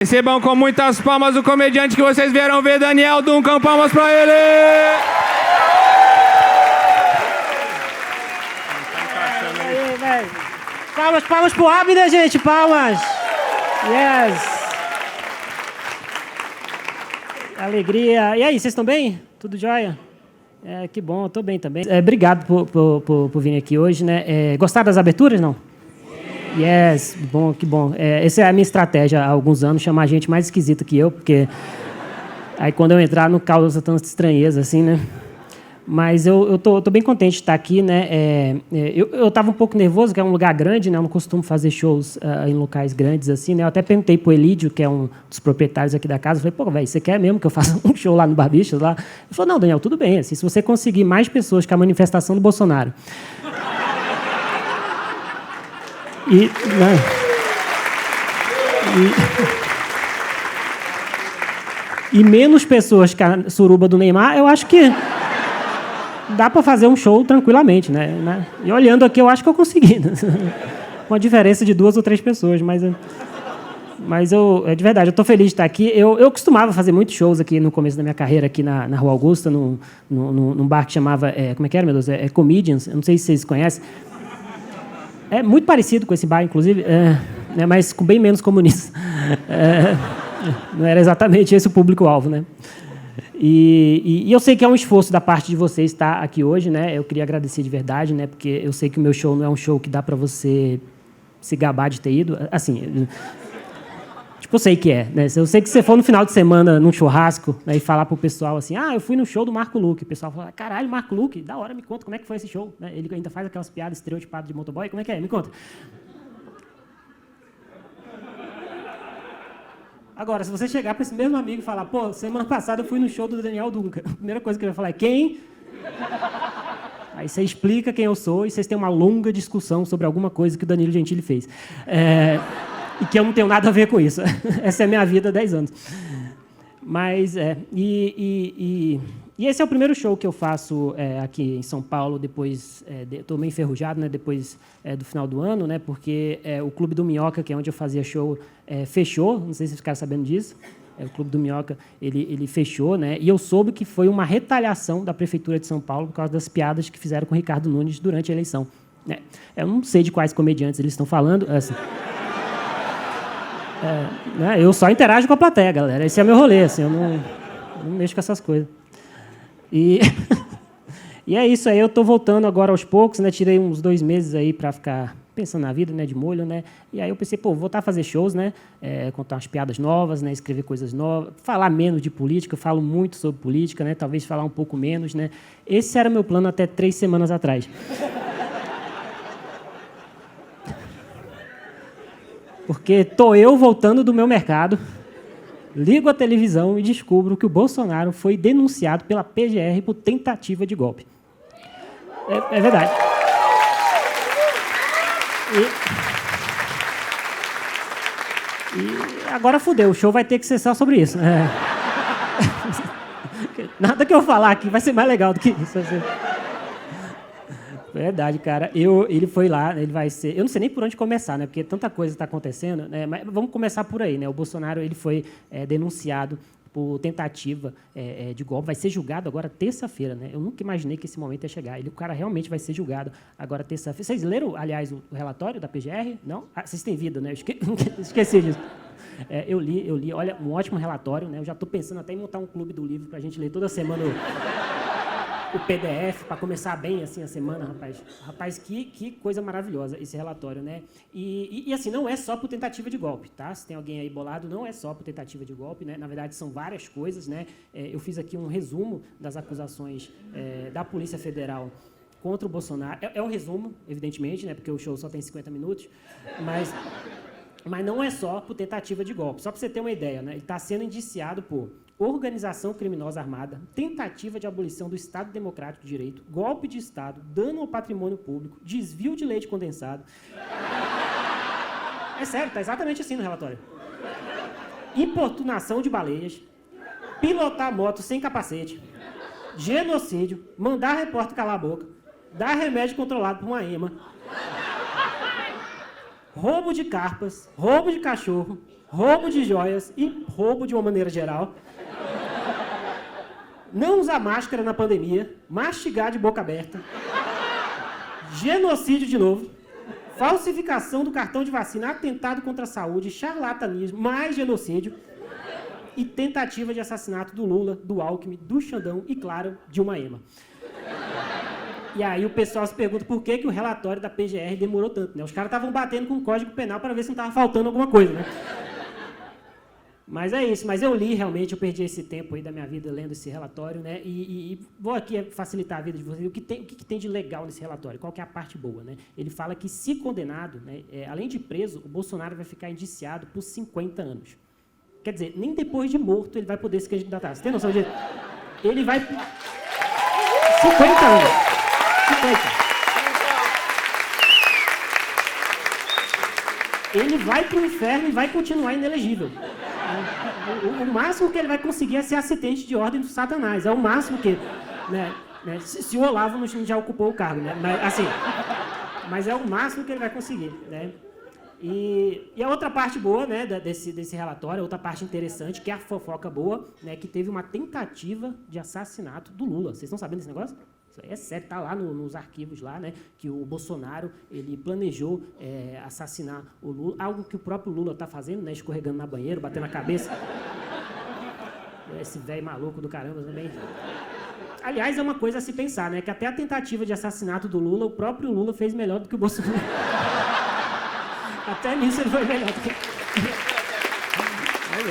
Recebam com muitas palmas o comediante que vocês vieram ver, Daniel Duncan. Palmas pra ele! Palmas pro Abner, gente, palmas! Yes! Alegria. E aí, vocês estão bem? Tudo jóia? Que bom, eu tô bem também. Obrigado por vir aqui hoje, né? Gostaram das aberturas, não? Yes, bom, que bom. Essa é a minha estratégia há alguns anos, chamar gente mais esquisita que eu, porque aí quando eu entrar não causa tanta estranheza assim, né? Mas eu tô bem contente de estar aqui, né? Eu estava um pouco nervoso, que é um lugar grande, né? Eu não costumo fazer shows em locais grandes assim, né? Eu até perguntei pro Elídio, que é um dos proprietários aqui da casa, eu falei, pô, velho, você quer mesmo que eu faça um show lá no Barbixas lá? Ele falou, não, Daniel, tudo bem, assim, se você conseguir mais pessoas que a manifestação do Bolsonaro. E menos pessoas que a suruba do Neymar, eu acho que dá para fazer um show tranquilamente, né? E olhando aqui, eu acho que eu consegui. Né? Com a diferença de 2 ou 3 pessoas, mas de verdade, eu estou feliz de estar aqui. Eu costumava fazer muitos shows aqui no começo da minha carreira, aqui na Rua Augusta, num bar que chamava, como é que era, meu Deus? Comedians, eu não sei se vocês conhecem. É muito parecido com esse bar, inclusive, mas com bem menos comunista. Não era exatamente esse o público-alvo, né? E eu sei que é um esforço da parte de vocês estar aqui hoje, né? Eu queria agradecer de verdade, né? Porque eu sei que o meu show não é um show que dá para você se gabar de ter ido. Assim, tipo, eu sei que é, né? Eu sei que se você for no final de semana num churrasco, né, e falar pro pessoal assim, eu fui no show do Marco Luque. O pessoal fala, caralho, Marco Luque, da hora, me conta como é que foi esse show. Né? Ele ainda faz aquelas piadas estereotipadas de motoboy. Como é que é? Me conta. Agora, se você chegar para esse mesmo amigo e falar, pô, semana passada eu fui no show do Daniel Duncan. A primeira coisa que ele vai falar é, quem? Aí você explica quem eu sou e vocês têm uma longa discussão sobre alguma coisa que o Danilo Gentili fez. E que eu não tenho nada a ver com isso. Essa é a minha vida há 10 anos. Mas, e esse é o primeiro show que eu faço aqui em São Paulo, depois, estou meio enferrujado, né, depois do final do ano, né, porque o Clube do Minhoca, que é onde eu fazia show, fechou, não sei se vocês ficaram sabendo disso, o Clube do Minhoca, ele fechou, né, e eu soube que foi uma retaliação da Prefeitura de São Paulo por causa das piadas que fizeram com o Ricardo Nunes durante a eleição. Né. Eu não sei de quais comediantes eles estão falando, assim... né, eu só interajo com a plateia, galera. Esse é meu rolê, assim, eu não mexo com essas coisas. E é isso aí, eu estou voltando agora aos poucos, né? Tirei uns 2 meses aí para ficar pensando na vida, né? De molho, né? E aí eu pensei, pô, voltar a fazer shows, né? Contar umas piadas novas, né? Escrever coisas novas, falar menos de política, eu falo muito sobre política, né? Talvez falar um pouco menos, né? Esse era meu plano até 3 semanas atrás. Porque estou eu voltando do meu mercado, ligo a televisão e descubro que o Bolsonaro foi denunciado pela PGR por tentativa de golpe. É verdade. E agora fudeu, o show vai ter que ser só sobre isso. Nada que eu falar aqui vai ser mais legal do que isso. Verdade, cara. Ele foi lá, ele vai ser... Eu não sei nem por onde começar, né? Porque tanta coisa está acontecendo, né? Mas vamos começar por aí, né? O Bolsonaro ele foi denunciado por tentativa de golpe. Vai ser julgado agora terça-feira, né? Eu nunca imaginei que esse momento ia chegar. O cara realmente vai ser julgado agora terça-feira. Vocês leram, aliás, o relatório da PGR? Não? Vocês têm vida, né? Esqueci disso. Eu li. Olha, um ótimo relatório, né? Eu já estou pensando até em montar um clube do livro para a gente ler toda semana o PDF, para começar bem assim a semana, rapaz. Rapaz, que coisa maravilhosa esse relatório, né? E assim, não é só por tentativa de golpe, tá? Se tem alguém aí bolado, não é só por tentativa de golpe, né? Na verdade, são várias coisas, né? Eu fiz aqui um resumo das acusações da Polícia Federal contra o Bolsonaro. É um resumo, evidentemente, né? Porque o show só tem 50 minutos, mas não é só por tentativa de golpe. Só para você ter uma ideia, né? Ele está sendo indiciado por organização criminosa armada, tentativa de abolição do Estado Democrático de Direito, golpe de Estado, dano ao patrimônio público, desvio de leite condensado. É sério, está exatamente assim no relatório. Importunação de baleias, pilotar moto sem capacete, genocídio, mandar repórter calar a boca, dar remédio controlado por uma EMA, roubo de carpas, roubo de cachorro, roubo de joias e roubo de uma maneira geral, não usar máscara na pandemia, mastigar de boca aberta, genocídio de novo, falsificação do cartão de vacina, atentado contra a saúde, charlatanismo, mais genocídio e tentativa de assassinato do Lula, do Alckmin, do Xandão e, claro, de uma Ema. E aí o pessoal se pergunta por que o relatório da PGR demorou tanto, né? Os caras estavam batendo com o Código Penal para ver se não estava faltando alguma coisa, né? Mas é isso, mas eu li realmente, eu perdi esse tempo aí da minha vida lendo esse relatório, né? E vou aqui facilitar a vida de vocês. O que tem de legal nesse relatório? Qual que é a parte boa, né? Ele fala que, se condenado, né, além de preso, o Bolsonaro vai ficar indiciado por 50 anos. Quer dizer, nem depois de morto ele vai poder se candidatar. Você tem noção disso? Ele vai... 50 anos. 50. Ele vai para o inferno e vai continuar inelegível. O máximo que ele vai conseguir é ser assistente de ordem do Satanás. É o máximo que... Né, se o Olavo não já ocupou o cargo, né? Mas, assim, mas é o máximo que ele vai conseguir, né? E a outra parte boa, né, desse relatório, a outra parte interessante, que é a fofoca boa, né, que teve uma tentativa de assassinato do Lula. Vocês estão sabendo desse negócio? Isso aí é sério, está lá nos arquivos, lá, né, que o Bolsonaro ele planejou assassinar o Lula, algo que o próprio Lula está fazendo, né, escorregando na banheira, batendo a cabeça. Esse velho maluco do caramba também. Aliás, é uma coisa a se pensar, né, que até a tentativa de assassinato do Lula, o próprio Lula fez melhor do que o Bolsonaro. Até nisso ele foi melhor do que... Vai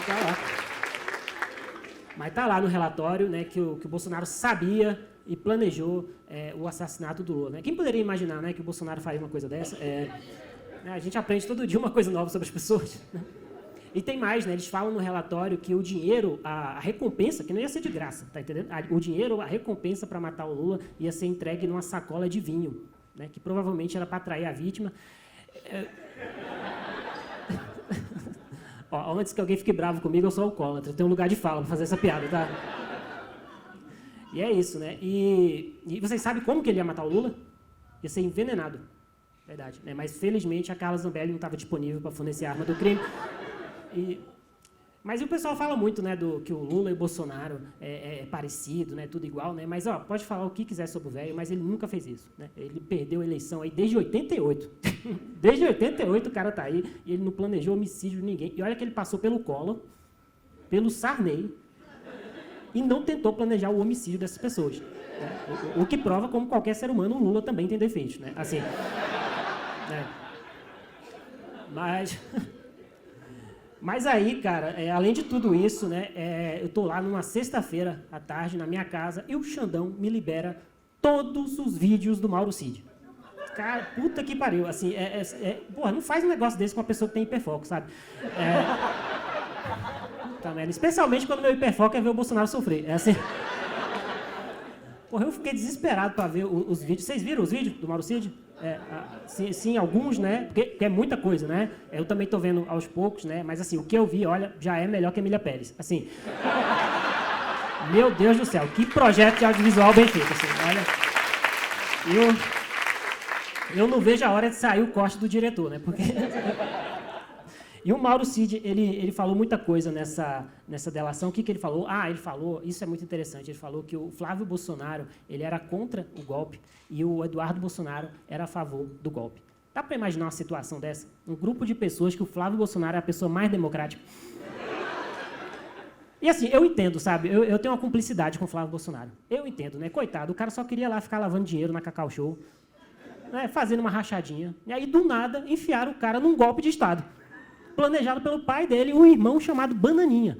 tá lá. Mas está lá no relatório, né, que o Bolsonaro sabia e planejou o assassinato do Lula. Né? Quem poderia imaginar, né, que o Bolsonaro faria uma coisa dessa? A gente aprende todo dia uma coisa nova sobre as pessoas. Né? E tem mais, né? Eles falam no relatório que o dinheiro, a recompensa, que não ia ser de graça, tá entendendo? O dinheiro, a recompensa para matar o Lula ia ser entregue numa sacola de vinho, né, que provavelmente era para atrair a vítima. Ó, antes que alguém fique bravo comigo, eu sou alcoólatra. Eu tenho um lugar de fala para fazer essa piada, tá? E é isso, né? E vocês sabem como que ele ia matar o Lula? Ia ser envenenado. Verdade. Né? Mas, felizmente, a Carla Zambelli não estava disponível para fornecer a arma do crime. Mas o pessoal fala muito, né, que o Lula e o Bolsonaro é parecido, né, tudo igual, né? Mas, ó, pode falar o que quiser sobre o velho, mas ele nunca fez isso, né? Ele perdeu a eleição aí desde 88. Desde 88 o cara tá aí e ele não planejou homicídio de ninguém. E olha que ele passou pelo Collor, pelo Sarney, e não tentou planejar o homicídio dessas pessoas. Né? O que prova, como qualquer ser humano, o Lula também tem defeitos, né? Assim, né? Mas aí, cara, além de tudo isso, né, eu tô lá numa sexta-feira à tarde na minha casa e o Xandão me libera todos os vídeos do Mauro Cid. Cara, puta que pariu, assim, porra, não faz um negócio desse com uma pessoa que tem hiperfoco, sabe? Tá vendo? Especialmente quando meu hiperfoco é ver o Bolsonaro sofrer. É assim. Porra, eu fiquei desesperado para ver os vídeos. Vocês viram os vídeos do Mauro Cid? Sim, alguns, né? Porque é muita coisa, né? Eu também estou vendo aos poucos, né? Mas, assim, o que eu vi, olha, já é melhor que a Emília Pérez. Assim, meu Deus do céu, que projeto de audiovisual bem feito, assim, olha. Eu não vejo a hora de sair o corte do diretor, né? Porque... E o Mauro Cid, ele falou muita coisa nessa delação. O que ele falou? Ele falou, isso é muito interessante, ele falou que o Flávio Bolsonaro ele era contra o golpe e o Eduardo Bolsonaro era a favor do golpe. Dá para imaginar uma situação dessa? Um grupo de pessoas que o Flávio Bolsonaro é a pessoa mais democrática. E assim, eu entendo, sabe? Eu tenho uma cumplicidade com o Flávio Bolsonaro. Eu entendo, né? Coitado, o cara só queria lá ficar lavando dinheiro na Cacau Show, né? Fazendo uma rachadinha. E aí, do nada, enfiaram o cara num golpe de Estado. Planejado pelo pai dele, um irmão chamado Bananinha.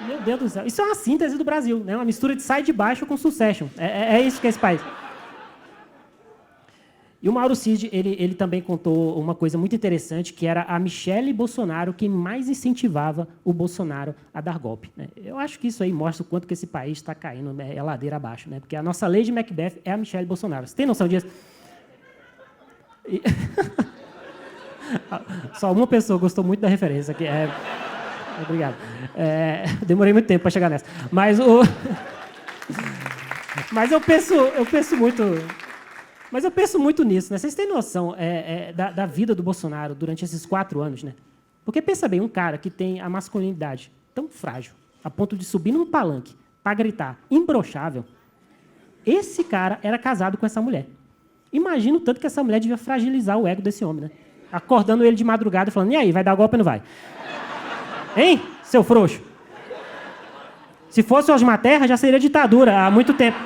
Meu Deus do céu. Isso é uma síntese do Brasil, né? Uma mistura de Sai de Baixo com Succession. É isso que é esse país. E o Mauro Cid, ele também contou uma coisa muito interessante, que era a Michele Bolsonaro quem mais incentivava o Bolsonaro a dar golpe. Né? Eu acho que isso aí mostra o quanto que esse país está caindo, né? É ladeira abaixo. Né? Porque a nossa lei de Macbeth é a Michele Bolsonaro. Você tem noção disso? Só uma pessoa gostou muito da referência. Que obrigado. Demorei muito tempo para chegar nessa. Mas eu penso muito nisso. Né? Vocês têm noção da vida do Bolsonaro durante esses 4 anos? Né? Porque pensa bem, um cara que tem a masculinidade tão frágil, a ponto de subir num palanque para gritar, imbrochável, esse cara era casado com essa mulher. Imagina o tanto que essa mulher devia fragilizar o ego desse homem, né? Acordando ele de madrugada e falando, e aí, vai dar golpe ou não vai? Hein, seu frouxo? Se fosse Osmar Terra, já seria ditadura há muito tempo.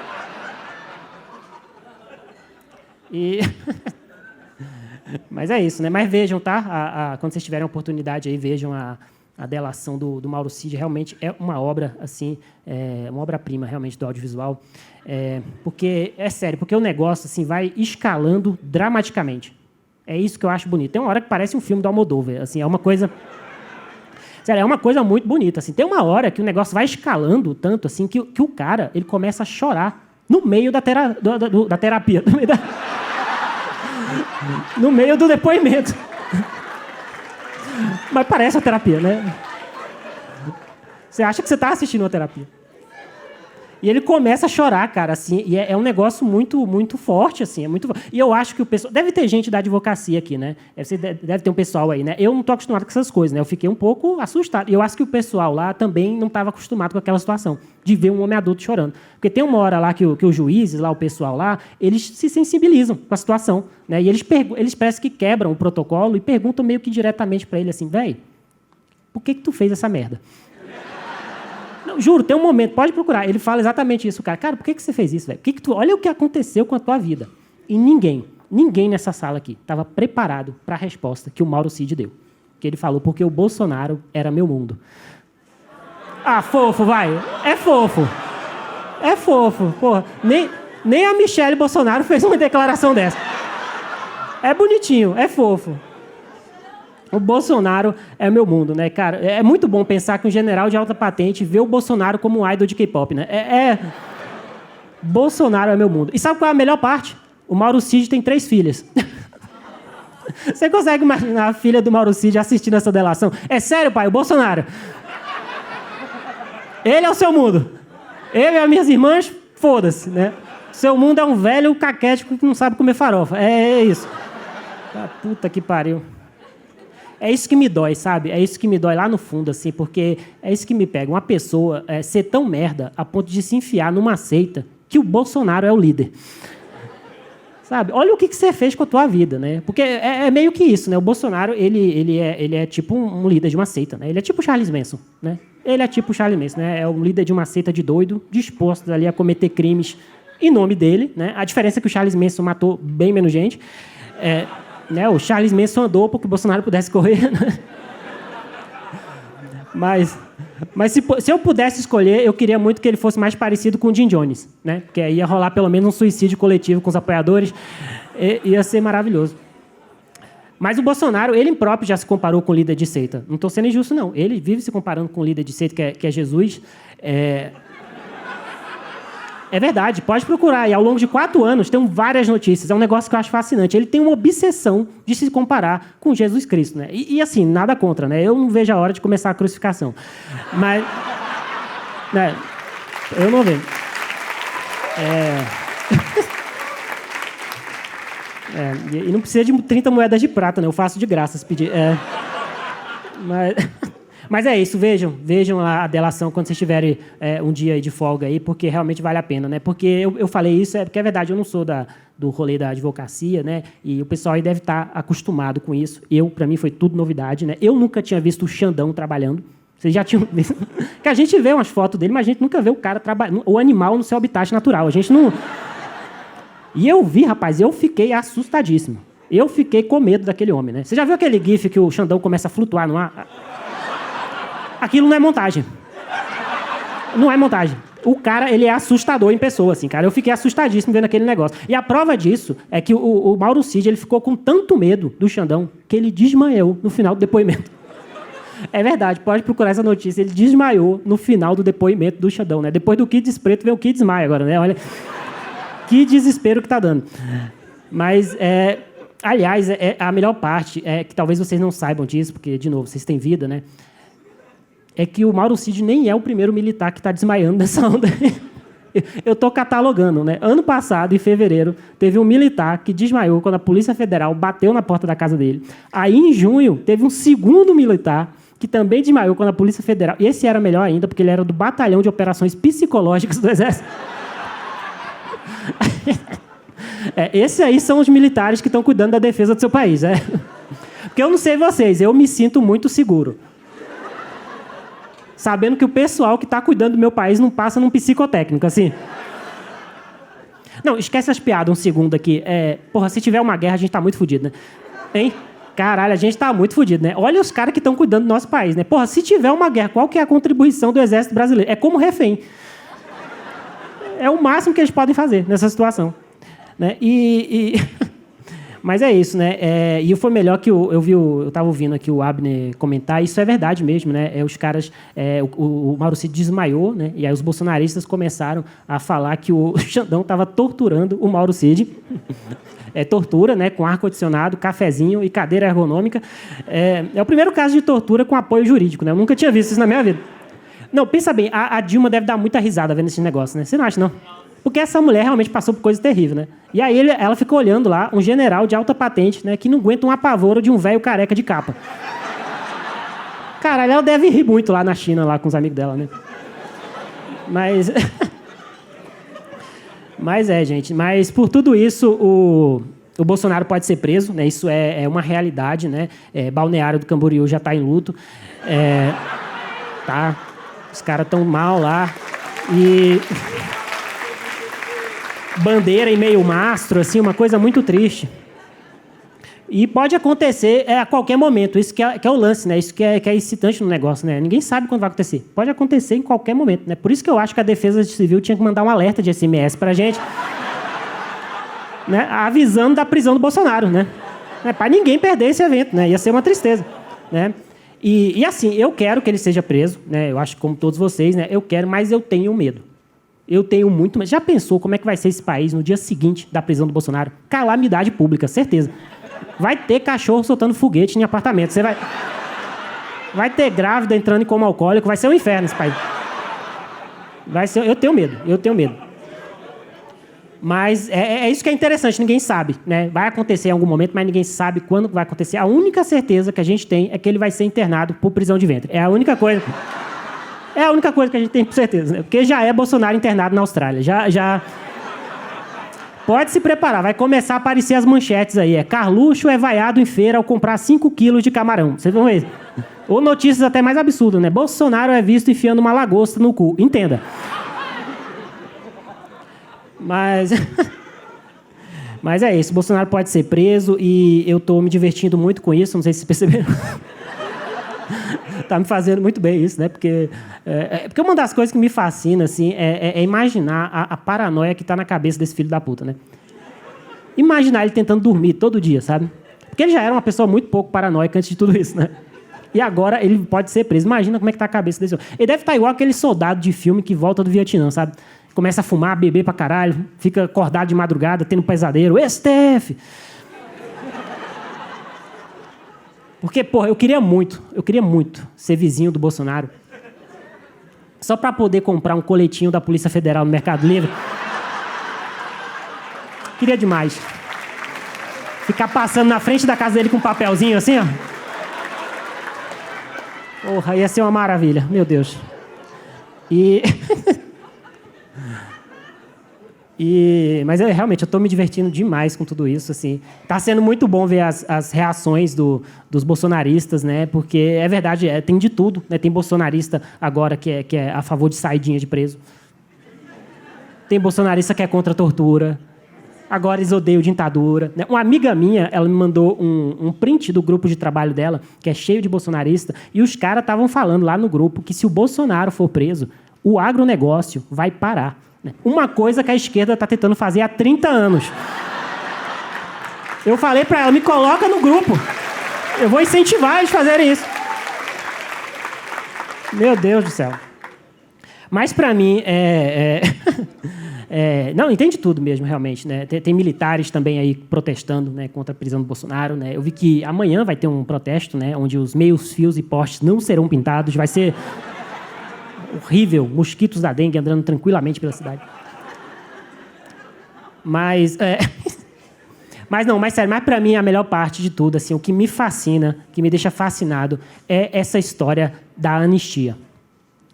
Mas é isso, né? Mas vejam, tá? Quando vocês tiverem a oportunidade aí, vejam a delação do Mauro Cid. Realmente é uma obra, assim, uma obra-prima, realmente, do audiovisual. Porque, é sério, porque o negócio, assim, vai escalando dramaticamente. É isso que eu acho bonito. Tem uma hora que parece um filme do Almodóvar, assim, é uma coisa... Sério, é uma coisa muito bonita, assim. Tem uma hora que o negócio vai escalando tanto, assim, que o cara, ele começa a chorar no meio da terapia. No meio do depoimento. Mas parece uma terapia, né? Você acha que você está assistindo uma terapia. E ele começa a chorar, cara, assim, e é um negócio muito, muito forte, assim, é muito. E eu acho que o pessoal... Deve ter gente da advocacia aqui, né? Deve ter um pessoal aí, né? Eu não estou acostumado com essas coisas, né? Eu fiquei um pouco assustado. E eu acho que o pessoal lá também não estava acostumado com aquela situação de ver um homem adulto chorando. Porque tem uma hora lá que os juízes, lá, o pessoal lá, eles se sensibilizam com a situação, né? E eles parecem que quebram o protocolo e perguntam meio que diretamente para ele assim, velho, por que tu fez essa merda? Não, juro, tem um momento, pode procurar. Ele fala exatamente isso, cara. Por que você fez isso, velho? Olha o que aconteceu com a tua vida. E ninguém nessa sala aqui estava preparado para a resposta que o Mauro Cid deu. Que ele falou, porque o Bolsonaro era meu mundo. Ah, fofo, vai. É fofo. É fofo. Porra, nem a Michelle Bolsonaro fez uma declaração dessa. É bonitinho, é fofo. O Bolsonaro é meu mundo, né, cara? É muito bom pensar que um general de alta patente vê o Bolsonaro como um idol de K-pop, né? Bolsonaro é meu mundo. E sabe qual é a melhor parte? O Mauro Cid tem 3 filhas. Você consegue imaginar a filha do Mauro Cid assistindo essa delação? É sério, pai, o Bolsonaro. Ele é o seu mundo. Eu e as minhas irmãs, foda-se, né? Seu mundo é um velho caquético que não sabe comer farofa. É isso. Ah, puta que pariu. É isso que me dói, sabe? É isso que me dói lá no fundo, assim, porque é isso que me pega. Uma pessoa ser tão merda a ponto de se enfiar numa seita que o Bolsonaro é o líder. Sabe? Olha o que você fez com a tua vida, né? Porque é meio que isso, né? O Bolsonaro, ele é tipo um líder de uma seita, né? Ele é tipo o Charles Manson, né? Ele é tipo o Charles Manson, né? É um líder de uma seita de doido, disposto ali a cometer crimes em nome dele, né? A diferença é que o Charles Manson matou bem menos gente. Né, o Charles Manson andou para que o Bolsonaro pudesse correr. Né? Mas se eu pudesse escolher, eu queria muito que ele fosse mais parecido com o Jim Jones, né? Porque aí ia rolar pelo menos um suicídio coletivo com os apoiadores. Ia ser maravilhoso. Mas o Bolsonaro, ele próprio já se comparou com o líder de seita. Não estou sendo injusto, não. Ele vive se comparando com o líder de seita, que é Jesus. É verdade, pode procurar. E ao longo de 4 anos tem várias notícias. É um negócio que eu acho fascinante. Ele tem uma obsessão de se comparar com Jesus Cristo, né? E assim, nada contra, né? Eu não vejo a hora de começar a crucificação. Mas... né? Eu não vejo. E não precisa de 30 moedas de prata, né? Eu faço de graça se pedir. Mas é isso, vejam a delação quando vocês tiverem um dia aí de folga aí, porque realmente vale a pena, né? Porque eu falei isso, porque é verdade, eu não sou do rolê da advocacia, né? E o pessoal aí deve estar acostumado com isso. Para mim, foi tudo novidade, né? Eu nunca tinha visto o Xandão trabalhando. Vocês já tinham visto? Que a gente vê umas fotos dele, mas a gente nunca vê o cara trabalhando, o animal no seu habitat natural. A gente não... E eu vi, rapaz, eu fiquei assustadíssimo. Eu fiquei com medo daquele homem, né? Você já viu aquele gif que o Xandão começa a flutuar no ar? Aquilo não é montagem. Não é montagem. O cara, ele é assustador em pessoa, assim, cara. Eu fiquei assustadíssimo vendo aquele negócio. E a prova disso é que o Mauro Cid, ele ficou com tanto medo do Xandão que ele desmaiou no final do depoimento. É verdade, pode procurar essa notícia. Ele desmaiou no final do depoimento do Xandão, né? Depois do Kids Preto, vem o Kids Maia agora, né? Olha, que desespero que tá dando. Mas, aliás, a melhor parte é que talvez vocês não saibam disso, porque, de novo, vocês têm vida, né? É que o Mauro Cid nem é o primeiro militar que está desmaiando nessa onda. Eu estou catalogando, né? Ano passado, em fevereiro, teve um militar que desmaiou quando a Polícia Federal bateu na porta da casa dele. Aí, em junho, teve um segundo militar que também desmaiou quando a Polícia Federal... E esse era melhor ainda, porque ele era do Batalhão de Operações Psicológicas do Exército. Esses aí são os militares que estão cuidando da defesa do seu país. Porque eu não sei vocês, eu me sinto muito seguro. Sabendo que o pessoal que está cuidando do meu país não passa num psicotécnico, assim. Não, esquece as piadas um segundo aqui. Porra, se tiver uma guerra, a gente tá muito fudido, né? Hein? Caralho, a gente tá muito fudido, né? Olha os caras que estão cuidando do nosso país, né? Porra, se tiver uma guerra, qual que é a contribuição do Exército Brasileiro? É como refém. É o máximo que eles podem fazer nessa situação. Né? Mas é isso, né? E foi melhor que eu estava ouvindo aqui o Abner comentar, isso é verdade mesmo, né? Os caras, o Mauro Cid desmaiou, né? E aí os bolsonaristas começaram a falar que o Xandão estava torturando o Mauro Cid. Tortura, né? Com ar-condicionado, cafezinho e cadeira ergonômica. É o primeiro caso de tortura com apoio jurídico, né? Eu nunca tinha visto isso na minha vida. Não, pensa bem, a Dilma deve dar muita risada vendo esse negócio, né? Você não acha, não? Porque essa mulher realmente passou por coisa terrível, né? E aí ela ficou olhando lá um general de alta patente, né, que não aguenta um apavoro de um velho careca de capa. Caralho, ela deve rir muito lá na China, lá com os amigos dela, né? Mas... gente. Mas por tudo isso, o Bolsonaro pode ser preso, né? Isso é uma realidade, né? Balneário do Camboriú já está em luto. Tá? Os caras estão mal lá. E... bandeira e meio mastro, assim, uma coisa muito triste. E pode acontecer a qualquer momento, isso que é o lance, né? Isso que é excitante no negócio, né? Ninguém sabe quando vai acontecer. Pode acontecer em qualquer momento, né? Por isso que eu acho que a Defesa Civil tinha que mandar um alerta de SMS pra gente, né? Avisando da prisão do Bolsonaro, né? Para ninguém perder esse evento, né? Ia ser uma tristeza, né? E assim, eu quero que ele seja preso, né? Eu acho que como todos vocês, né? Eu quero, mas eu tenho medo. Eu tenho muito... Mas já pensou como é que vai ser esse país no dia seguinte da prisão do Bolsonaro? Calamidade pública, certeza. Vai ter cachorro soltando foguete em apartamento. Você vai ter grávida entrando em coma alcoólico. Vai ser um inferno esse país. Eu tenho medo. Mas é isso que é interessante, ninguém sabe, né? Vai acontecer em algum momento, mas ninguém sabe quando vai acontecer. A única certeza que a gente tem é que ele vai ser internado por prisão de ventre. É a única coisa... É a única coisa que a gente tem por certeza, né? Porque já é Bolsonaro internado na Austrália. Já... Pode se preparar, vai começar a aparecer as manchetes aí. Carluxo é vaiado em feira ao comprar 5 quilos de camarão. Vocês vão ver. Ou notícias até mais absurdas, né? Bolsonaro é visto enfiando uma lagosta no cu. Entenda. Mas é isso. Bolsonaro pode ser preso e eu estou me divertindo muito com isso. Não sei se vocês perceberam. Tá me fazendo muito bem isso, né? Porque uma das coisas que me fascina, assim, é imaginar a paranoia que tá na cabeça desse filho da puta, né? Imaginar ele tentando dormir todo dia, sabe? Porque ele já era uma pessoa muito pouco paranoica antes de tudo isso, né? E agora ele pode ser preso. Imagina como é que tá a cabeça desse homem. Ele deve estar igual aquele soldado de filme que volta do Vietnã, sabe? Começa a fumar, beber pra caralho, fica acordado de madrugada, tendo pesadelo. STF! Porque, porra, eu queria muito ser vizinho do Bolsonaro. Só para poder comprar um coletinho da Polícia Federal no Mercado Livre. Queria demais. Ficar passando na frente da casa dele com um papelzinho assim, ó. Porra, ia ser uma maravilha, meu Deus. Mas realmente, eu estou me divertindo demais com tudo isso. Assim. Tá sendo muito bom ver as reações dos bolsonaristas, né? Porque é verdade, tem de tudo. Né? Tem bolsonarista agora que é a favor de saidinha de preso. Tem bolsonarista que é contra a tortura. Agora eles odeiam ditadura. Né? Uma amiga minha, ela me mandou um print do grupo de trabalho dela, que é cheio de bolsonarista, e os caras estavam falando lá no grupo que se o Bolsonaro for preso, o agronegócio vai parar. Uma coisa que a esquerda está tentando fazer há 30 anos. Eu falei para ela, me coloca no grupo. Eu vou incentivar eles a fazerem isso. Meu Deus do céu. Mas, para mim, não, entende tudo mesmo, realmente. Né? Tem militares também aí protestando, né, contra a prisão do Bolsonaro. Né? Eu vi que amanhã vai ter um protesto, né, onde os meios fios e postes não serão pintados. Vai ser... horrível, mosquitos da dengue andando tranquilamente pela cidade. Mas, mas sério, mas pra mim a melhor parte de tudo, assim, o que me fascina, que me deixa fascinado, é essa história da anistia.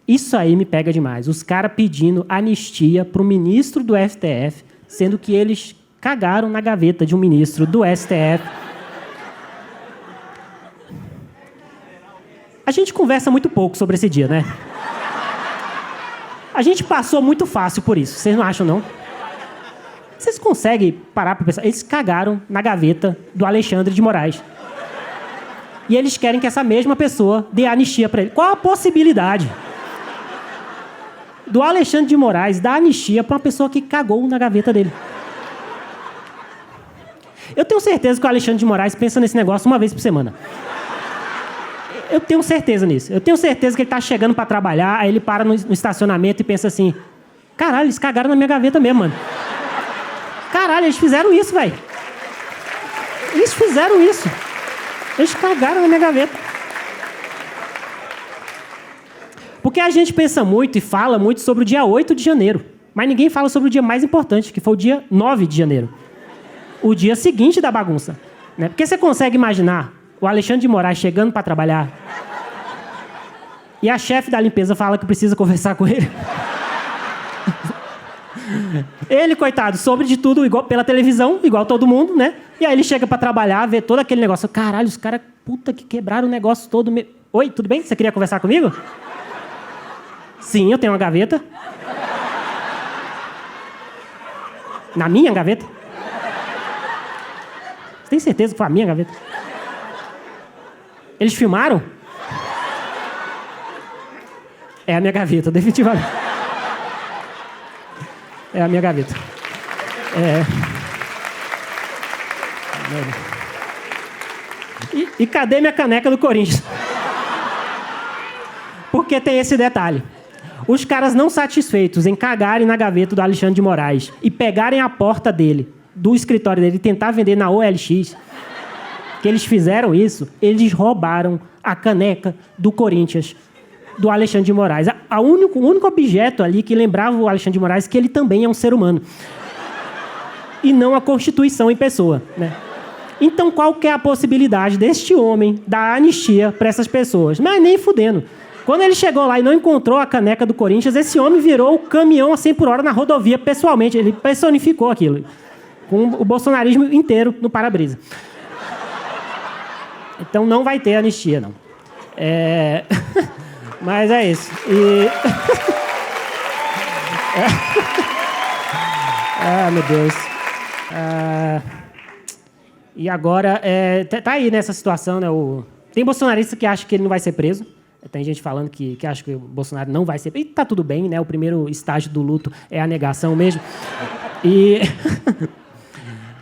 Isso aí me pega demais. Os caras pedindo anistia pro ministro do STF, sendo que eles cagaram na gaveta de um ministro do STF. A gente conversa muito pouco sobre esse dia, né? A gente passou muito fácil por isso. Vocês não acham, não? Vocês conseguem parar para pensar? Eles cagaram na gaveta do Alexandre de Moraes. E eles querem que essa mesma pessoa dê anistia para ele. Qual a possibilidade do Alexandre de Moraes dar anistia para uma pessoa que cagou na gaveta dele? Eu tenho certeza que o Alexandre de Moraes pensa nesse negócio uma vez por semana. Eu tenho certeza nisso. Eu tenho certeza que ele tá chegando para trabalhar, aí ele para no estacionamento e pensa assim: caralho, eles cagaram na minha gaveta mesmo, mano. Caralho, eles fizeram isso, velho. Eles fizeram isso. Eles cagaram na minha gaveta. Porque a gente pensa muito e fala muito sobre o dia 8 de janeiro. Mas ninguém fala sobre o dia mais importante, que foi o dia 9 de janeiro. O dia seguinte da bagunça. Né? Porque você consegue imaginar o Alexandre de Moraes chegando para trabalhar e a chefe da limpeza fala que precisa conversar com ele. Ele, coitado, soube de tudo igual, pela televisão, igual todo mundo, né? E aí ele chega para trabalhar, vê todo aquele negócio. Caralho, os caras, puta que quebraram o negócio todo. Oi, tudo bem? Você queria conversar comigo? Sim, eu tenho uma gaveta. Na minha gaveta? Você tem certeza que foi a minha gaveta? Eles filmaram? É a minha gaveta, definitivamente. É a minha gaveta. E cadê minha caneca do Corinthians? Porque tem esse detalhe. Os caras não satisfeitos em cagarem na gaveta do Alexandre de Moraes e pegarem a porta dele, do escritório dele, e tentar vender na OLX, que eles fizeram isso, eles roubaram a caneca do Corinthians, do Alexandre de Moraes. O único objeto ali que lembrava o Alexandre de Moraes que ele também é um ser humano. E não a Constituição em pessoa, né? Então, qual que é a possibilidade deste homem dar anistia para essas pessoas? Mas nem fudendo. Quando ele chegou lá e não encontrou a caneca do Corinthians, esse homem virou o caminhão a 100 por hora na rodovia pessoalmente. Ele personificou aquilo, com o bolsonarismo inteiro no para-brisa. Então não vai ter anistia, não. Mas é isso. Ah, meu Deus. E agora, tá aí nessa situação, né? Tem bolsonarista que acha que ele não vai ser preso. Tem gente falando que acha que o Bolsonaro não vai ser preso. E tá tudo bem, né? O primeiro estágio do luto é a negação mesmo.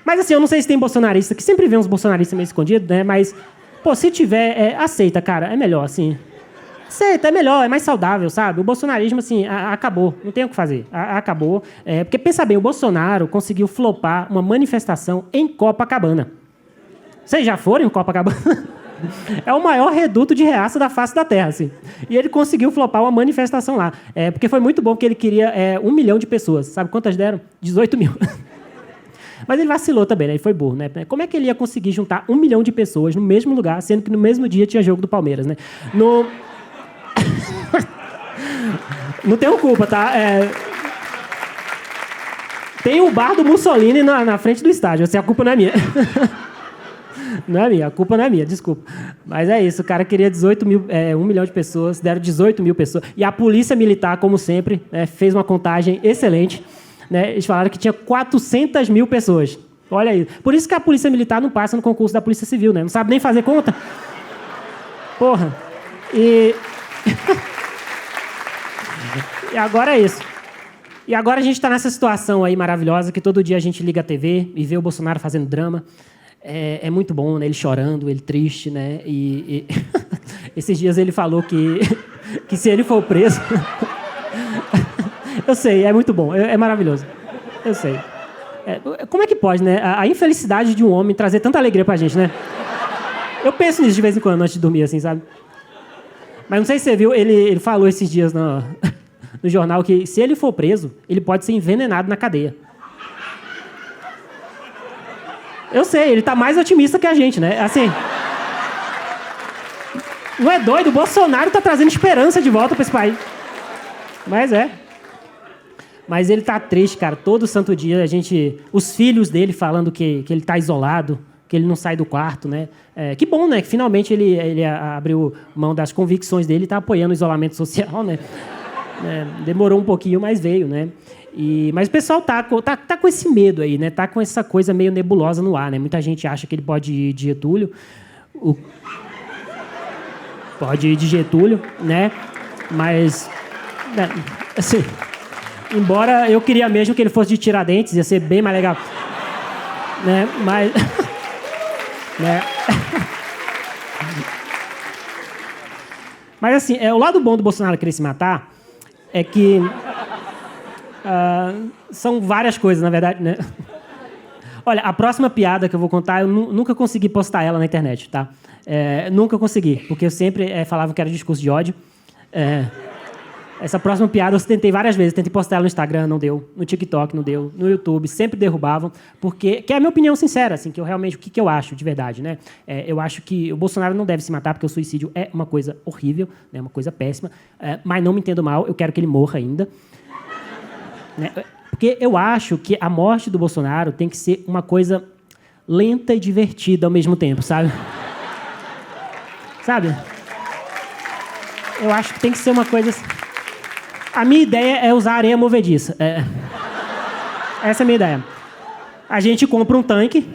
Mas assim, eu não sei se tem bolsonarista, que sempre vê uns bolsonaristas meio escondidos, né? Mas, pô, se tiver, aceita, cara. É melhor, assim. Aceita, é melhor, é mais saudável, sabe? O bolsonarismo, assim, acabou. Não tem o que fazer. Acabou. Porque, pensa bem, o Bolsonaro conseguiu flopar uma manifestação em Copacabana. Vocês já foram em Copacabana? É o maior reduto de reaça da face da Terra, assim. E ele conseguiu flopar uma manifestação lá. Porque foi muito bom, porque ele queria 1 milhão de pessoas. Sabe quantas deram? 18 mil. Mas ele vacilou também, né? Ele foi burro, né? Como é que ele ia conseguir juntar 1 milhão de pessoas no mesmo lugar, sendo que no mesmo dia tinha jogo do Palmeiras, né? Não tenho culpa, tá? Tem o bar do Mussolini na frente do estádio. Assim, a culpa não é minha. Não é minha, a culpa não é minha, desculpa. Mas é isso, o cara queria 1 milhão de pessoas, deram 18 mil pessoas. E a polícia militar, como sempre, fez uma contagem excelente. Né? Eles falaram que tinha 400 mil pessoas. Olha aí. Por isso que a polícia militar não passa no concurso da Polícia Civil, né? Não sabe nem fazer conta. Porra. E agora é isso. E agora a gente está nessa situação aí maravilhosa que todo dia a gente liga a TV e vê o Bolsonaro fazendo drama. É muito bom, né? Ele chorando, ele triste, né? E esses dias ele falou que se ele for preso... Eu sei, é muito bom, é maravilhoso. Eu sei. Como é que pode, né? A infelicidade de um homem trazer tanta alegria pra gente, né? Eu penso nisso de vez em quando, antes de dormir, assim, sabe? Mas não sei se você viu, ele falou esses dias no jornal que se ele for preso, ele pode ser envenenado na cadeia. Eu sei, ele tá mais otimista que a gente, né? Assim... Não é doido? O Bolsonaro tá trazendo esperança de volta para esse país. Mas é. Mas ele tá triste, cara. Todo santo dia, os filhos dele falando que ele tá isolado, que ele não sai do quarto, né? Que bom, né? Que finalmente ele abriu mão das convicções dele e tá apoiando o isolamento social, né? Demorou um pouquinho, mas veio, né? Mas o pessoal tá com esse medo aí, né? Tá com essa coisa meio nebulosa no ar, né? Muita gente acha que ele pode ir de Getúlio. Pode ir de Getúlio, né? Mas, assim, embora eu queria mesmo que ele fosse de Tiradentes, ia ser bem mais legal, né? Mas, né? Mas assim, o lado bom do Bolsonaro querer se matar é que são várias coisas, na verdade, né? Olha, a próxima piada que eu vou contar, eu nunca consegui postar ela na internet, tá? Nunca consegui, porque eu sempre falava que era discurso de ódio. Essa próxima piada eu tentei várias vezes. Tentei postar ela no Instagram, não deu. No TikTok, não deu. No YouTube, sempre derrubavam. Que é a minha opinião sincera, assim, que eu realmente... O que eu acho, de verdade, né? Eu acho que o Bolsonaro não deve se matar, porque o suicídio é uma coisa horrível, né? Uma coisa péssima. Mas não me entendo mal, eu quero que ele morra ainda. Né? Porque eu acho que a morte do Bolsonaro tem que ser uma coisa lenta e divertida ao mesmo tempo, sabe? Sabe? Eu acho que tem que ser uma coisa... A minha ideia é usar areia movediça. Essa é a minha ideia. A gente compra um tanque,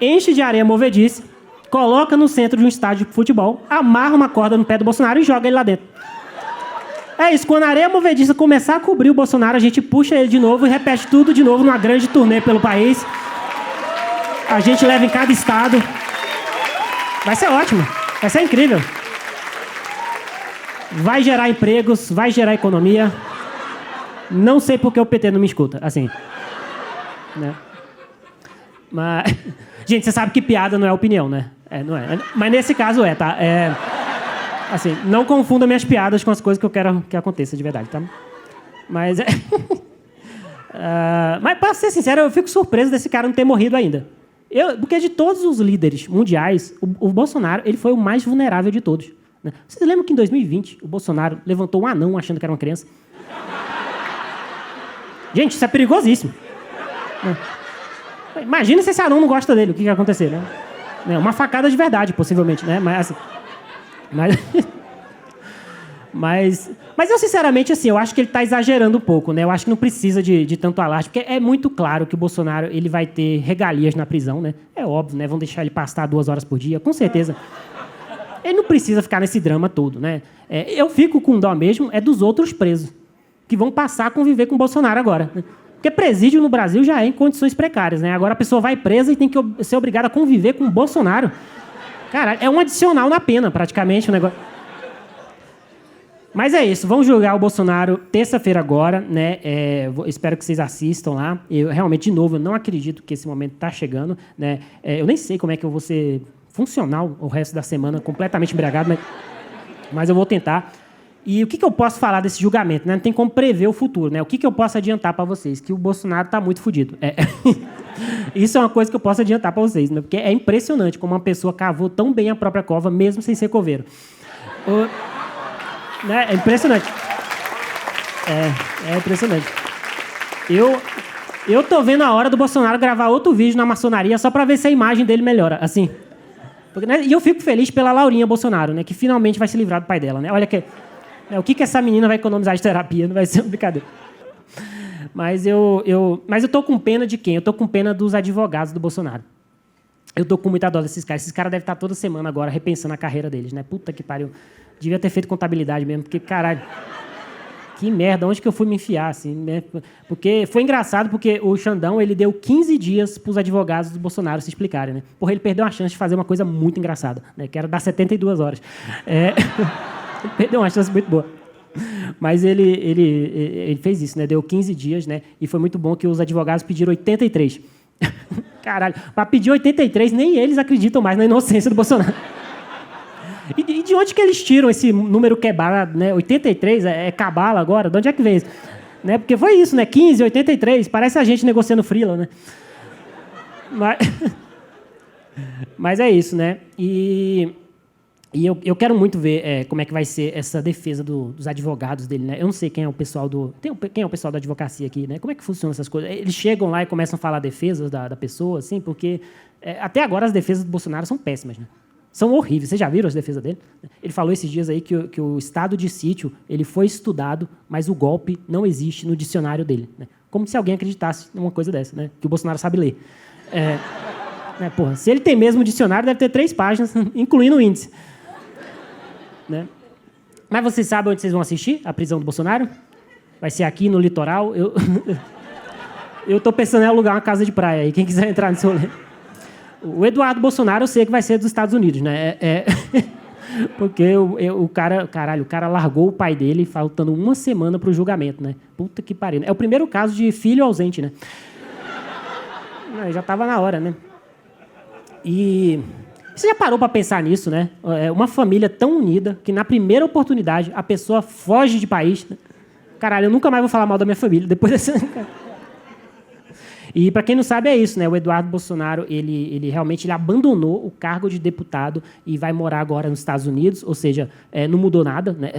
enche de areia movediça, coloca no centro de um estádio de futebol, amarra uma corda no pé do Bolsonaro e joga ele lá dentro. É isso. Quando a areia movediça começar a cobrir o Bolsonaro, a gente puxa ele de novo e repete tudo de novo numa grande turnê pelo país. A gente leva em cada estado. Vai ser ótimo. Vai ser incrível. Vai gerar empregos, vai gerar economia. Não sei por que o PT não me escuta, assim. Né? Mas, gente, você sabe que piada não é opinião, né? Não é. Mas nesse caso tá? Assim, não confunda minhas piadas com as coisas que eu quero que aconteça de verdade, tá? Mas mas, para ser sincero, eu fico surpreso desse cara não ter morrido ainda. Porque de todos os líderes mundiais, o Bolsonaro ele foi o mais vulnerável de todos. Né? Vocês lembram que em 2020 o Bolsonaro levantou um anão achando que era uma criança? Gente, isso é perigosíssimo. Né? Imagina se esse anão não gosta dele, o que vai acontecer, né? Uma facada de verdade, possivelmente, né? Mas eu, sinceramente, assim, eu acho que ele está exagerando um pouco, né? Eu acho que não precisa de tanto alarde, porque é muito claro que o Bolsonaro ele vai ter regalias na prisão, né? É óbvio, né? Vão deixar ele pastar 2 horas por dia, com certeza. Ele não precisa ficar nesse drama todo, né? Eu fico com dó mesmo dos outros presos, que vão passar a conviver com o Bolsonaro agora. Né? Porque presídio no Brasil já é em condições precárias, né? Agora a pessoa vai presa e tem que ser obrigada a conviver com o Bolsonaro. Cara, é um adicional na pena, praticamente, o negócio. Mas é isso, vamos julgar o Bolsonaro terça-feira agora, né? Espero que vocês assistam lá. Eu realmente, de novo, eu não acredito que esse momento está chegando, né? Eu nem sei como é que eu vou ser funcional o resto da semana, completamente embriagado, mas eu vou tentar. E o que eu posso falar desse julgamento? Né? Não tem como prever o futuro, né? O que eu posso adiantar para vocês? Que o Bolsonaro está muito fodido. Isso é uma coisa que eu posso adiantar para vocês, né? Porque é impressionante como uma pessoa cavou tão bem a própria cova, mesmo sem ser coveiro. Né? É impressionante. É impressionante. Eu tô vendo a hora do Bolsonaro gravar outro vídeo na maçonaria só para ver se a imagem dele melhora, assim. Porque, né? E eu fico feliz pela Laurinha Bolsonaro, né? Que finalmente vai se livrar do pai dela, né? Olha o que essa menina vai economizar de terapia, não vai ser uma brincadeira. Mas eu tô com pena de quem? Eu tô com pena dos advogados do Bolsonaro. Eu tô com muita dó desses caras. Esses caras devem estar toda semana agora repensando a carreira deles, né? Puta que pariu. Devia ter feito contabilidade mesmo, porque, caralho, que merda, onde que eu fui me enfiar, assim, né? Porque foi engraçado, porque o Xandão, ele deu 15 dias para os advogados do Bolsonaro se explicarem, né? Porra, ele perdeu a chance de fazer uma coisa muito engraçada, né? Que era dar 72 horas. Ele perdeu uma chance muito boa. Mas ele fez isso, né? Deu 15 dias, né? E foi muito bom que os advogados pediram 83. Caralho, para pedir 83, nem eles acreditam mais na inocência do Bolsonaro. E de onde que eles tiram esse número quebrado, né? 83 é cabala agora? De onde é que veio isso? Né? Porque foi isso, né? 15, 83, parece a gente negociando freela, né? Mas, mas é isso, né? E eu quero muito ver como é que vai ser essa defesa dos advogados dele, né? Eu não sei quem é o pessoal quem é o pessoal da advocacia aqui, né? Como é que funcionam essas coisas? Eles chegam lá e começam a falar defesas da pessoa, assim, porque até agora as defesas do Bolsonaro são péssimas, né? São horríveis. Vocês já viram as defesas dele? Ele falou esses dias aí que o estado de sítio ele foi estudado, mas o golpe não existe no dicionário dele, né? Como se alguém acreditasse numa coisa dessa, né? Que o Bolsonaro sabe ler. Porra, se ele tem mesmo o dicionário, deve ter 3 páginas, incluindo o índice. Né? Mas vocês sabem onde vocês vão assistir a prisão do Bolsonaro? Vai ser aqui no litoral. Eu tô pensando em alugar uma casa de praia aí, quem quiser entrar nesse rolê. O Eduardo Bolsonaro eu sei que vai ser dos Estados Unidos, né? Porque o cara largou o pai dele faltando uma semana pro julgamento, né? Puta que pariu. É o primeiro caso de filho ausente, né? Já tava na hora, né? E você já parou para pensar nisso, né? Uma família tão unida que na primeira oportunidade a pessoa foge de país. Né? Caralho, eu nunca mais vou falar mal da minha família depois dessa. E para quem não sabe é isso, né? O Eduardo Bolsonaro ele realmente abandonou o cargo de deputado e vai morar agora nos Estados Unidos, ou seja, não mudou nada, né?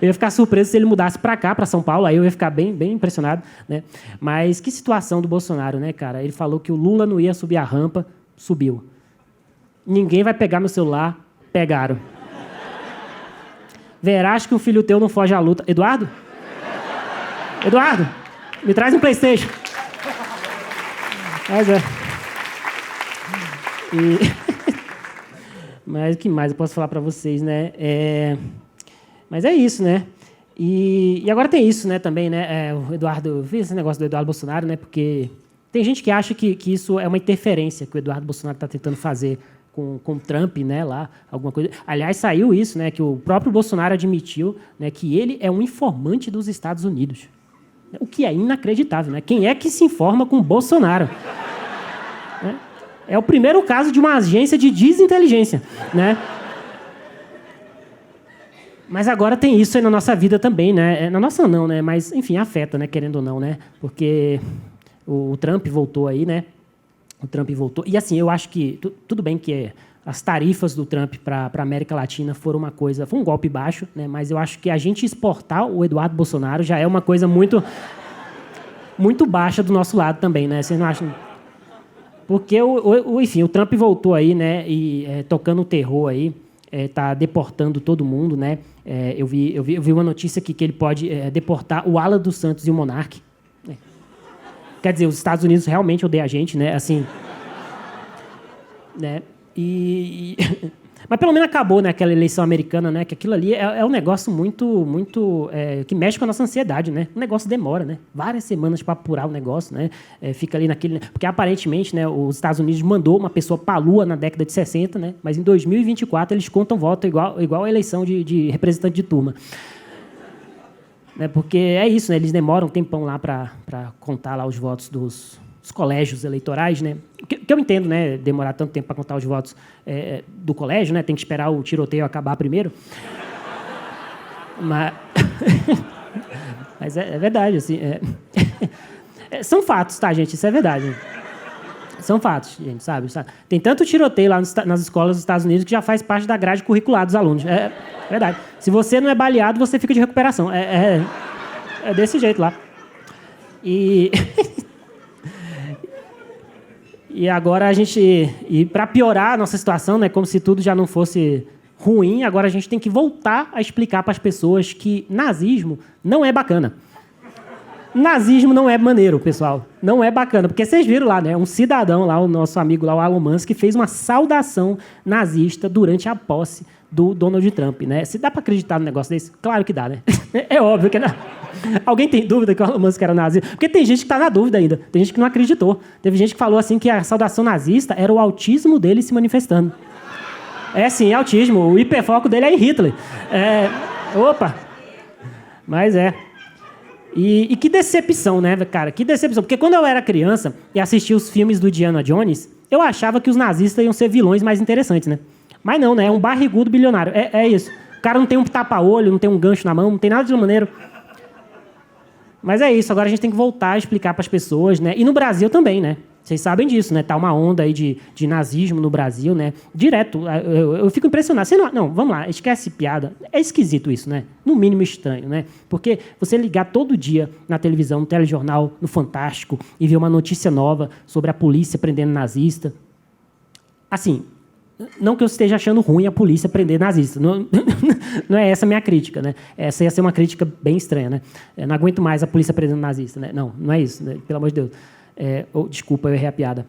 Eu ia ficar surpreso se ele mudasse para cá, para São Paulo, aí eu ia ficar bem, bem impressionado, né? Mas que situação do Bolsonaro, né, cara? Ele falou que o Lula não ia subir a rampa, subiu. Ninguém vai pegar meu celular. Pegaram. Verás que um filho teu não foge à luta. Eduardo? Eduardo, me traz um PlayStation. Mas Mas o que mais eu posso falar para vocês, né? Mas é isso, né? E agora tem isso, né, também, né? O Eduardo... Eu vi esse negócio do Eduardo Bolsonaro, né? Porque tem gente que acha que isso é uma interferência que o Eduardo Bolsonaro está tentando fazer com o Trump, né, lá, alguma coisa. Aliás, saiu isso, né, que o próprio Bolsonaro admitiu, né, que ele é um informante dos Estados Unidos. O que é inacreditável, né? Quem é que se informa com o Bolsonaro? É o primeiro caso de uma agência de desinteligência, né? Mas agora tem isso aí na nossa vida também, né? Na nossa não, né? Mas, enfim, afeta, né? Querendo ou não, né? Porque o Trump voltou aí, né? O Trump voltou. E, assim, eu acho que... Tudo bem que as tarifas do Trump para a América Latina foram uma coisa... Foi um golpe baixo, né? Mas eu acho que a gente exportar o Eduardo Bolsonaro já é uma coisa muito baixa do nosso lado também, né? Vocês não acham... Porque, enfim, o Trump voltou aí, né? E tocando o terror aí, tá deportando todo mundo, né? Eu vi uma notícia aqui que ele pode deportar o Alan dos Santos e o Monark. Quer dizer, os Estados Unidos realmente odeiam a gente, né? Assim, né? Mas pelo menos acabou, né, aquela eleição americana, né? Que aquilo ali é um negócio muito que mexe com a nossa ansiedade, né? O negócio demora, né? Várias semanas para apurar o negócio, né? Fica ali naquele... Porque aparentemente, né, os Estados Unidos mandou uma pessoa para a Lua na década de 60, né? Mas em 2024 eles contam voto igual a eleição de representante de turma. Porque é isso, né? Eles demoram um tempão lá para contar lá os votos dos colégios eleitorais, né? O que eu entendo, né? Demorar tanto tempo para contar os votos do colégio, né? Tem que esperar o tiroteio acabar primeiro. Mas é verdade, assim. São fatos, tá, gente? Isso é verdade. São fatos, gente, sabe? Tem tanto tiroteio lá nas escolas dos Estados Unidos que já faz parte da grade curricular dos alunos. É verdade. Se você não é baleado, você fica de recuperação. É desse jeito lá. E agora a gente... E para piorar a nossa situação, né, como se tudo já não fosse ruim, agora a gente tem que voltar a explicar para as pessoas que nazismo não é bacana. Nazismo não é maneiro, pessoal. Não é bacana. Porque vocês viram lá, né? Um cidadão lá, o nosso amigo lá, o Elon Musk, fez uma saudação nazista durante a posse do Donald Trump, né? Se dá para acreditar no negócio desse? Claro que dá, né? É óbvio que não. Alguém tem dúvida que o Elon Musk era nazista? Porque tem gente que está na dúvida ainda. Tem gente que não acreditou. Teve gente que falou assim que a saudação nazista era o autismo dele se manifestando. Sim, é autismo. O hiperfoco dele é em Hitler. Opa! Mas E que decepção, né, cara? Que decepção. Porque quando eu era criança e assistia os filmes do Indiana Jones, eu achava que os nazistas iam ser vilões mais interessantes, né? Mas não, né? É um barrigudo bilionário. É isso. O cara não tem um tapa-olho, não tem um gancho na mão, não tem nada de maneiro. Mas é isso. Agora a gente tem que voltar a explicar para as pessoas, né? E no Brasil também, né? Vocês sabem disso, né? Tá uma onda aí de nazismo no Brasil, né? Direto. Eu fico impressionado. Você não, vamos lá, esquece piada. É esquisito isso, né? No mínimo estranho, né? Porque você ligar todo dia na televisão, no telejornal, no Fantástico, e ver uma notícia nova sobre a polícia prendendo nazista. Assim, não que eu esteja achando ruim a polícia prender nazista. Não, não é essa a minha crítica, né? Essa ia ser uma crítica bem estranha, né? Eu não aguento mais a polícia prendendo nazista, né? Não é isso, né? Pelo amor de Deus. Desculpa, eu errei a piada.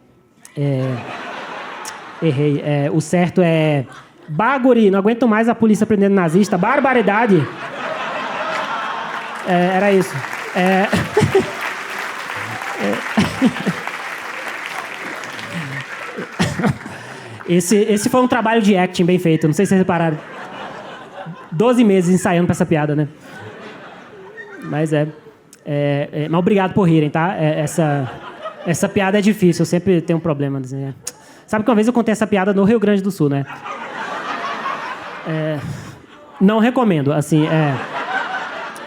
Errei. O certo é... Baguri, não aguento mais a polícia prendendo nazista. Barbaridade. Era isso. Esse foi um trabalho de acting bem feito. Não sei se vocês repararam. 12 meses ensaiando pra essa piada, né? Mas mas obrigado por rirem, tá? Essa piada é difícil, eu sempre tenho um problema. Assim, Sabe que uma vez eu contei essa piada no Rio Grande do Sul, né? Não recomendo, assim,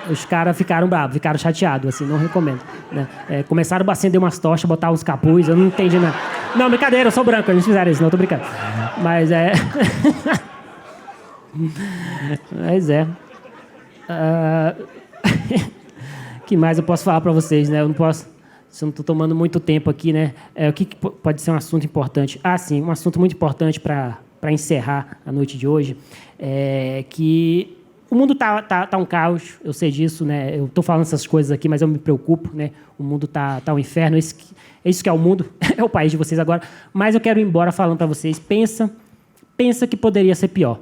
os caras ficaram bravos, ficaram chateados, assim, não recomendo. Né? Começaram a acender umas tochas, botar uns capuz, eu não entendi nada. Não, brincadeira, eu sou branco, eles fizeram isso, não, tô brincando. Mas Mas que mais eu posso falar para vocês, né? Eu não posso... Se eu não estou tomando muito tempo aqui, né? O que pode ser um assunto importante? Sim, um assunto muito importante para encerrar a noite de hoje é que o mundo tá um caos, eu sei disso, né? Eu estou falando essas coisas aqui, mas eu me preocupo, né? O mundo tá um inferno, é isso que é o mundo, é o país de vocês agora. Mas eu quero ir embora falando para vocês, pensa que poderia ser pior.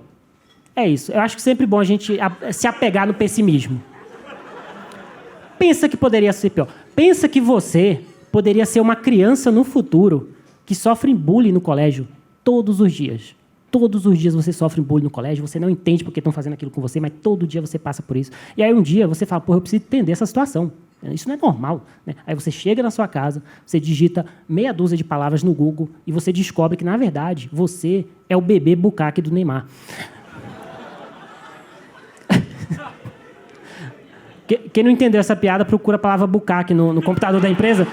É isso. Eu acho que sempre é bom a gente se apegar no pessimismo. Pensa que poderia ser pior. Pensa que você poderia ser uma criança no futuro que sofre bullying no colégio todos os dias. Todos os dias você sofre bullying no colégio, você não entende porque estão fazendo aquilo com você, mas todo dia você passa por isso. E aí um dia você fala, eu preciso entender essa situação. Isso não é normal. Né? Aí você chega na sua casa, você digita meia dúzia de palavras no Google e você descobre que, na verdade, você é o bebê Bukkake do Neymar. Quem não entendeu essa piada, procura a palavra bukkake no computador da empresa,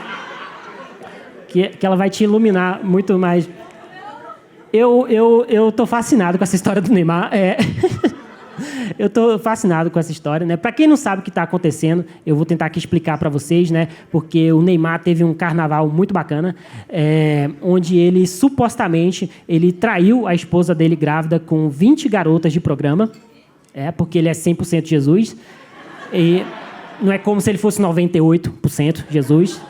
que ela vai te iluminar muito mais. Eu tô fascinado com essa história do Neymar. Eu tô fascinado com essa história, né? Para quem não sabe o que está acontecendo, eu vou tentar aqui explicar para vocês, né? Porque o Neymar teve um carnaval muito bacana, onde ele supostamente traiu a esposa dele grávida com 20 garotas de programa, porque ele é 100% Jesus. E não é como se ele fosse 98% Jesus.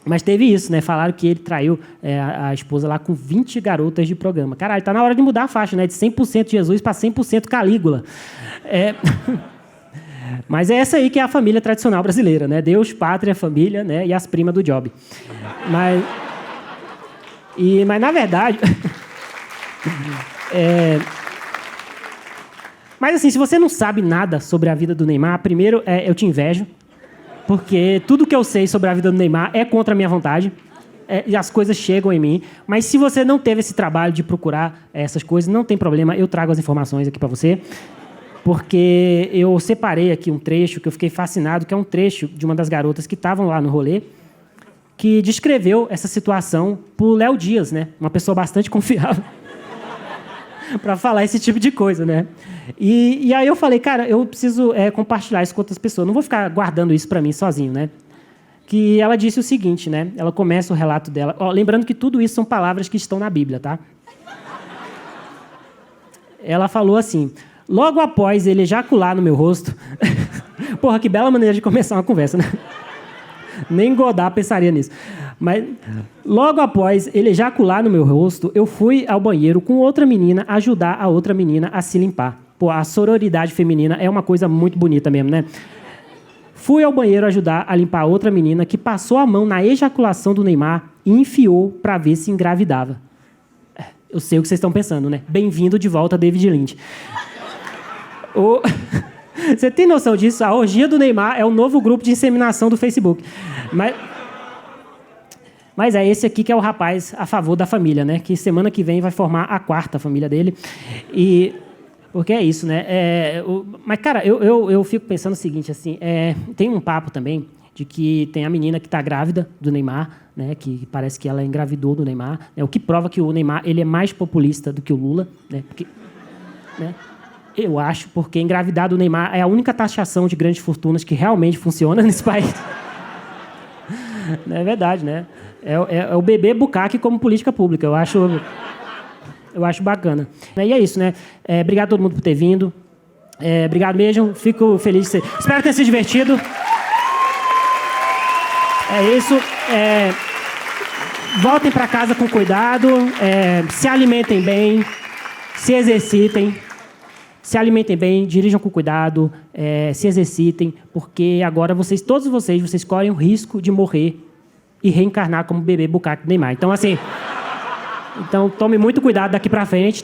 Mas teve isso, né? Falaram que ele traiu a esposa lá com 20 garotas de programa. Caralho, tá na hora de mudar a faixa, né? De 100% Jesus para 100% Calígula. Mas é essa aí que é a família tradicional brasileira, né? Deus, pátria, família, né? E as primas do job. Mas na verdade... Mas, assim, se você não sabe nada sobre a vida do Neymar, primeiro, eu te invejo, porque tudo que eu sei sobre a vida do Neymar é contra a minha vontade, e as coisas chegam em mim. Mas se você não teve esse trabalho de procurar essas coisas, não tem problema, eu trago as informações aqui para você, porque eu separei aqui um trecho que eu fiquei fascinado, que é um trecho de uma das garotas que estavam lá no rolê, que descreveu essa situação pro Léo Dias, né? Uma pessoa bastante confiável. Para falar esse tipo de coisa, né? E aí eu falei, cara, eu preciso compartilhar isso com outras pessoas. Não vou ficar guardando isso para mim sozinho, né? Que ela disse o seguinte, né? Ela começa o relato dela. Lembrando que tudo isso são palavras que estão na Bíblia, tá? Ela falou assim, logo após ele ejacular no meu rosto... Porra, que bela maneira de começar uma conversa, né? Nem Godard pensaria nisso. Mas logo após ele ejacular no meu rosto, eu fui ao banheiro com outra menina ajudar a outra menina a se limpar. Pô, a sororidade feminina é uma coisa muito bonita mesmo, né? Fui ao banheiro ajudar a limpar a outra menina que passou a mão na ejaculação do Neymar e enfiou para ver se engravidava. Eu sei o que vocês estão pensando, né? Bem-vindo de volta, David Lynch. Você tem noção disso? A orgia do Neymar é o novo grupo de inseminação do Facebook. Mas é esse aqui que é o rapaz a favor da família, né? Que semana que vem vai formar a 4ª família dele. Porque é isso, né? Mas, cara, eu fico pensando o seguinte, assim, tem um papo também de que tem a menina que está grávida do Neymar, né, que parece que ela engravidou do Neymar, né, o que prova que o Neymar ele é mais populista do que o Lula, né, porque, né, eu acho, porque engravidar do Neymar é a única taxação de grandes fortunas que realmente funciona nesse país. É verdade, né? É o bebê bucaque como política pública. Eu acho bacana. E é isso, né? Obrigado a todo mundo por ter vindo. Obrigado mesmo. Fico feliz. Espero ter se divertido. É isso. Voltem para casa com cuidado. Se alimentem bem. Se exercitem. Se alimentem bem, dirijam com cuidado, se exercitem, porque agora todos vocês correm o risco de morrer e reencarnar como bebê bucaque do Neymar. Então, assim, tome muito cuidado daqui para frente.